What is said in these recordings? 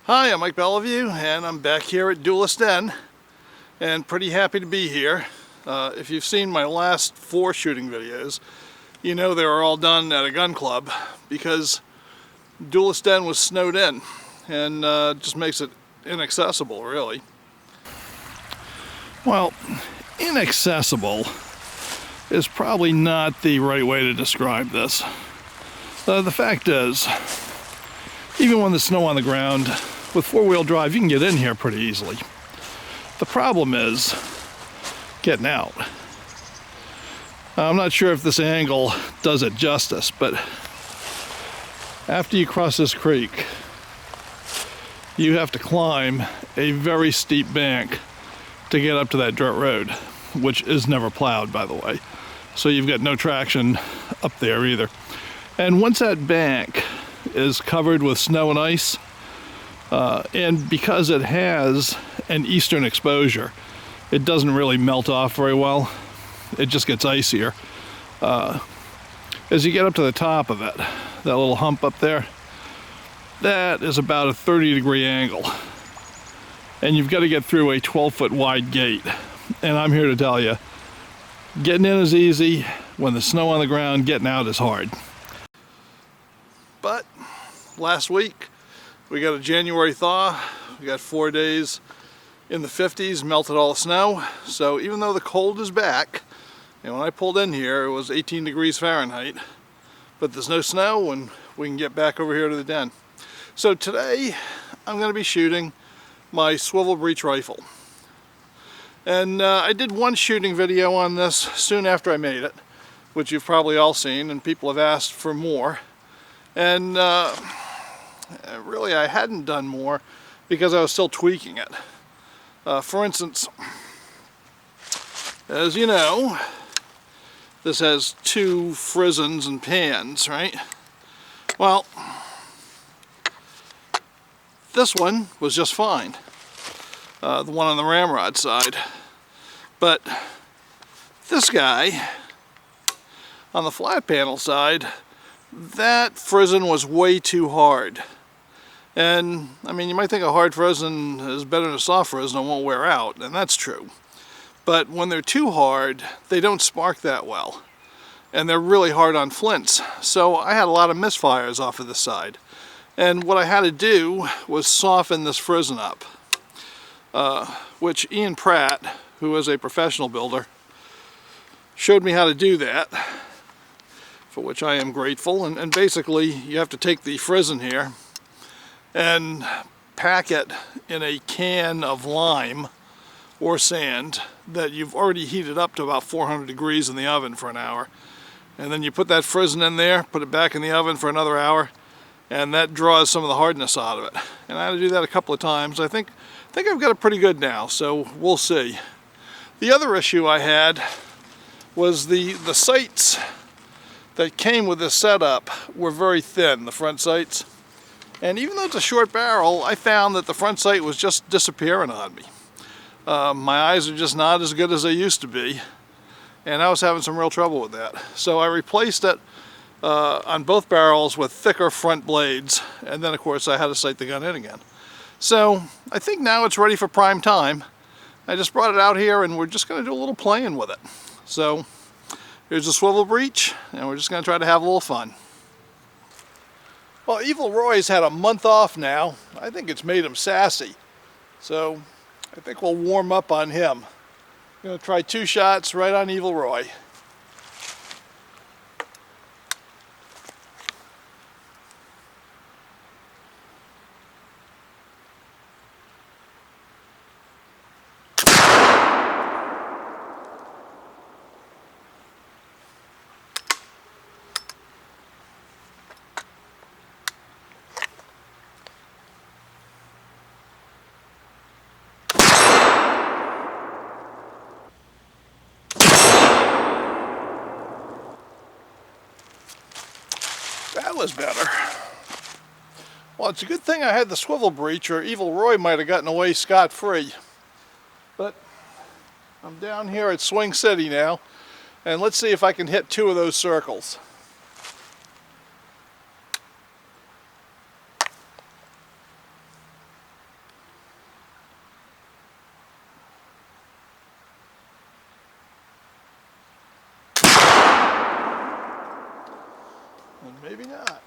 Hi, I'm Mike Bellevue, and I'm back here at Duelist Den, and pretty happy to be here. If you've seen my last 4 shooting videos, you know they were all done at a gun club because Duelist Den was snowed in, and just makes it inaccessible, really. Well, inaccessible is probably not the right way to describe this. The fact is, even when there's snow on the ground, with 4-wheel drive, you can get in here pretty easily. The problem is getting out. I'm not sure if this angle does it justice, but after you cross this creek, you have to climb a very steep bank to get up to that dirt road, which is never plowed, by the way. So you've got no traction up there either. And once that bank is covered with snow and ice, and because it has an eastern exposure, it doesn't really melt off very well. It just gets icier. As you get up to the top of it, that little hump up there, that is about a 30-degree angle. And you've got to get through a 12-foot wide gate. And I'm here to tell you, getting in is easy. When there's snow on the ground, getting out is hard. But last week, we got a January thaw. We got 4 days in the 50s, melted all the snow. So even though the cold is back, and when I pulled in here, it was 18 degrees Fahrenheit, but there's no snow and we can get back over here to the den. So today, I'm going to be shooting my Swivel Breech rifle. And I did one shooting video on this soon after I made it, which you've probably all seen, and people have asked for more. And really, I hadn't done more because I was still tweaking it. For instance, as you know, this has 2 frizens and pans, right? Well, this one was just fine, the one on the ramrod side. But this guy, on the flat panel side, that frizzen was way too hard. And, I mean, you might think a hard frizzen is better than a soft frizzen and won't wear out, and that's true. But when they're too hard, they don't spark that well. And they're really hard on flints. So I had a lot of misfires off of this side. And what I had to do was soften this frizzen up. Which Ian Pratt, who is a professional builder, showed me how to do that, for which I am grateful. And basically, you have to take the frizzen here and pack it in a can of lime or sand that you've already heated up to about 400 degrees in the oven for an hour. And then you put that frizzen in there, put it back in the oven for another hour, and that draws some of the hardness out of it. And I had to do that a couple of times. I think I've got it pretty good now, so we'll see. The other issue I had was the sights that came with this setup were very thin, the front sights. And even though it's a short barrel, I found that the front sight was just disappearing on me. My eyes are just not as good as they used to be, and I was having some real trouble with that. So I replaced it on both barrels with thicker front blades, and then of course I had to sight the gun in again. So I think now it's ready for prime time. I just brought it out here and we're just going to do a little playing with it. So here's the Swivel Breech, and we're just going to try to have a little fun. Well, Evil Roy's had a month off now. I think it's made him sassy. So I think we'll warm up on him. I'm going to try 2 shots right on Evil Roy. That was better. Well, it's a good thing I had the Swivel Breech, or Evil Roy might have gotten away scot-free. But I'm down here at Swing City now, and let's see if I can hit 2 of those circles. maybe not.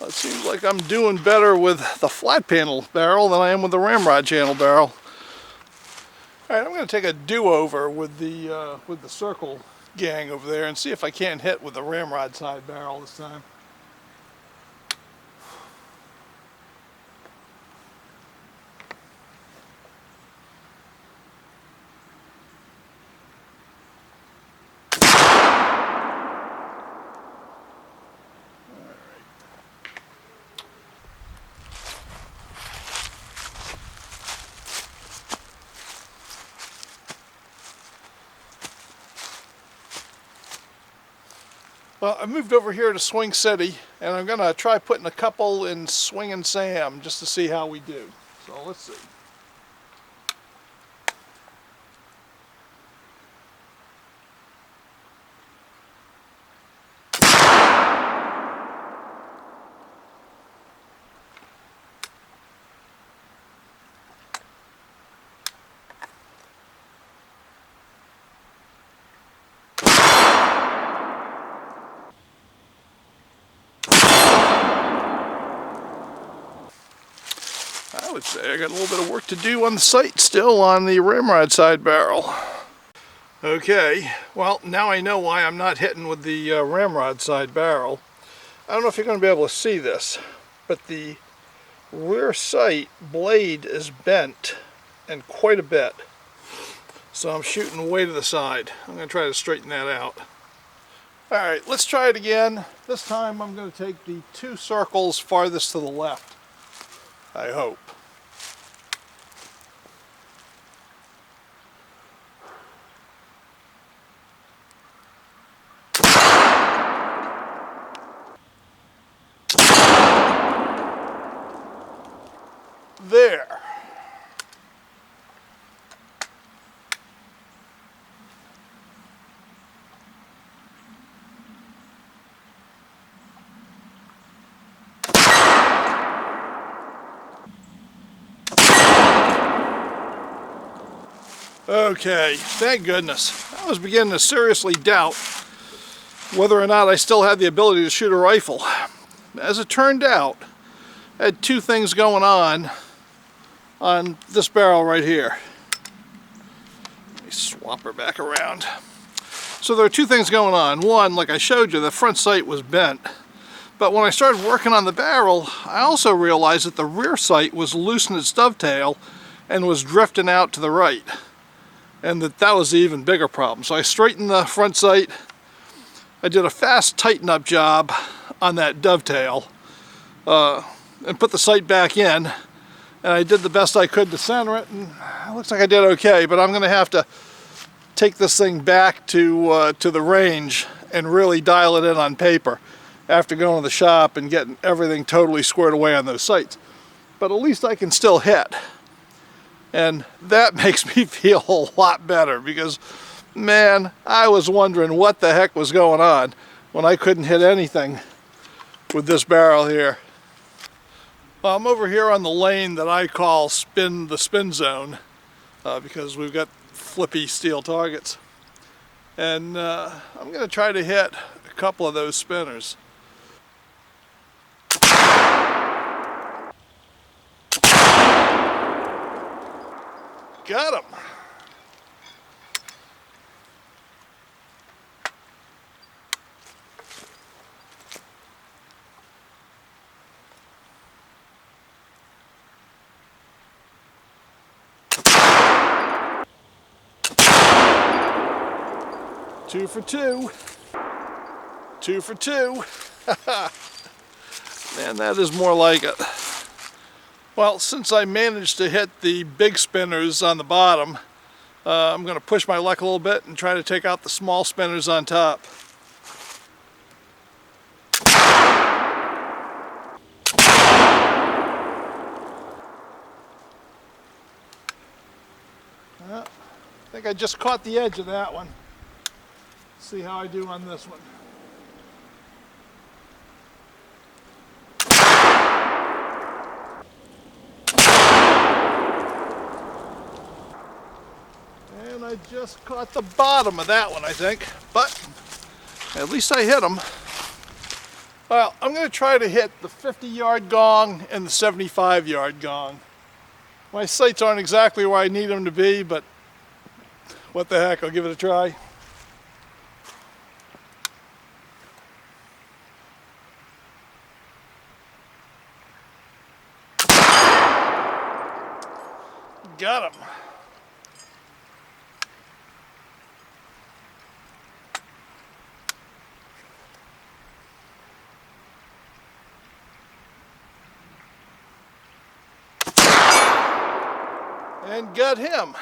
It seems like I'm doing better with the flat panel barrel than I am with the ramrod channel barrel. All right, I'm going to take a do-over with the circle gang over there and see if I can't hit with the ramrod side barrel this time. Well, I moved over here to Swing City, and I'm going to try putting a couple in Swingin' Sam just to see how we do. So let's see. I would say I got a little bit of work to do on the sight still on the ramrod side barrel. Okay, well now I know why I'm not hitting with the ramrod side barrel. I don't know if you're going to be able to see this, but the rear sight blade is bent and quite a bit. So I'm shooting way to the side. I'm going to try to straighten that out. Alright, let's try it again. This time I'm going to take the 2 circles farthest to the left. I hope. There. Okay, thank goodness. I was beginning to seriously doubt whether or not I still had the ability to shoot a rifle. As it turned out, I had 2 things going on this barrel right here. Let me swap her back around. So there are 2 things going on. One, like I showed you, the front sight was bent. But when I started working on the barrel, I also realized that the rear sight was loose in its dovetail and was drifting out to the right. And that was the even bigger problem. So I straightened the front sight. I did a fast tighten up job on that dovetail and put the sight back in. And I did the best I could to center it, and it looks like I did okay, but I'm going to have to take this thing back to the range and really dial it in on paper after going to the shop and getting everything totally squared away on those sights. But at least I can still hit. And that makes me feel a lot better because, man, I was wondering what the heck was going on when I couldn't hit anything with this barrel here. Well, I'm over here on the lane that I call the spin zone because we've got flippy steel targets. And I'm going to try to hit a couple of those spinners. Got him. Two for two. 2 for 2. Man, that is more like it. Well, since I managed to hit the big spinners on the bottom, I'm going to push my luck a little bit and try to take out the small spinners on top. Well, I think I just caught the edge of that one. See how I do on this one. And I just caught the bottom of that one, I think, but at least I hit them. Well, I'm going to try to hit the 50-yard gong and the 75-yard gong. My sights aren't exactly where I need them to be, but what the heck, I'll give it a try. Got him. And got him.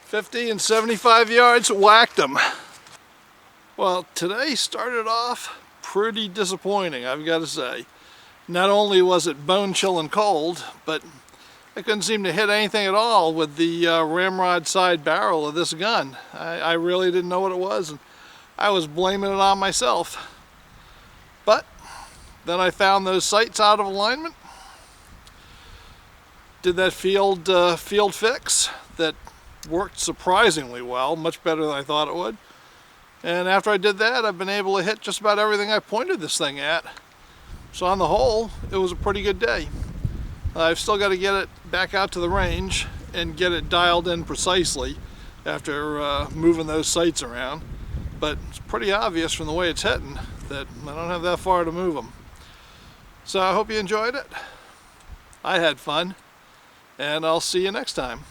50 and 75 yards, whacked him. Well, today started off pretty disappointing, I've got to say. Not only was it bone-chilling cold, but I couldn't seem to hit anything at all with the ramrod side barrel of this gun. I really didn't know what it was, and I was blaming it on myself. But then I found those sights out of alignment. Did that field fix that worked surprisingly well, much better than I thought it would. And after I did that, I've been able to hit just about everything I pointed this thing at. So on the whole, it was a pretty good day. I've still got to get it back out to the range and get it dialed in precisely after moving those sights around. But it's pretty obvious from the way it's hitting that I don't have that far to move them. So I hope you enjoyed it. I had fun, and I'll see you next time.